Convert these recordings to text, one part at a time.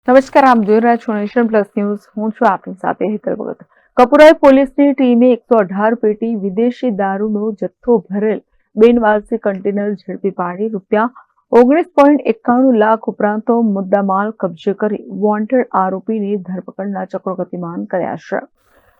નમસ્કાર, આપ જોઈ રહ્યા છો નેશન પ્લસ ન્યૂઝ. હું છું આપની સાથે હેતલ ભગત. કપુરાઈ પોલીસની ટીમે 118 પેટી વિદેશી દારૂનો જથ્થો ભરેલ બિનવારસી કન્ટેનર ઝડપી પાડી ₹19.91 લાખ ઉપરાંત મુદ્દામાલ કબજે કરી વોન્ટેડ આરોપીની ધરપકડના ચક્રો ગતિમાન કર્યા છે.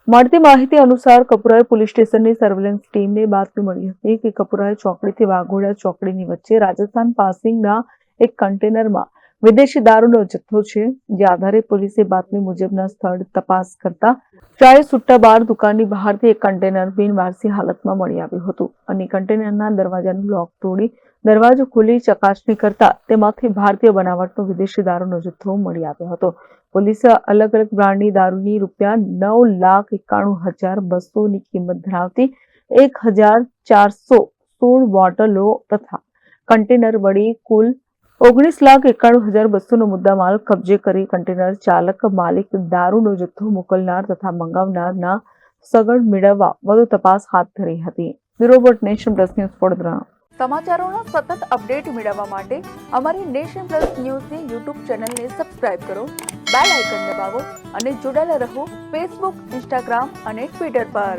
મળતી માહિતી અનુસાર કપુરાઈ પોલીસ સ્ટેશનની સર્વેલન્સ ટીમને બાતમી મળી હતી કે કપુરાઈ ચોકડીથી વાઘોડિયા ચોકડીની વચ્ચે રાજસ્થાન પાસિંગના એક કન્ટેનરમાં વિદેશી દારૂનો જથ્થો છે. જે આધારે પોલીસે બાતમી મુજબના સ્થળ તપાસ કરતા ચાય સુટ્ટા બાર દુકાનની બહારથી એક કન્ટેનર બિનવારસી હાલતમાં મળી આવ્યું હતું અને કન્ટેનરના દરવાજાનું લોક તોડી દરવાજો ખોલી ચકાસણી કરતા તેમાંથી ભારતીય બનાવટનો વિદેશી દારૂનો જથ્થો મળી આવ્યો હતો. પોલીસે અલગ અલગ બ્રાન્ડની દારૂની ₹9,91,200 ની કિંમત ધરાવતી 1,416 બોટલો તથા કન્ટેનર વડે કુલ ₹19,91,200 નો મુદ્દામાલ કબજે કરી કન્ટેનર ચાલક, માલિક, દારૂનો જથ્થો મોકલનાર તથા મંગાવનારના સગડ મેળવવા વધુ તપાસ હાથ ધરી હતી. Bureau report, Nation Plus news, Vadodara. સમાચારોના સતત અપડેટ મેળવવા માટે અમારી નેશન પ્લસ ન્યૂઝની યુટ્યુબ ચેનલને સબસ્ક્રાઇબ કરો, બેલ આઇકન દબાવો અને જોડાયેલા રહો ફેસબુક, ઇન્સ્ટાગ્રામ અને ટ્વિટર પર.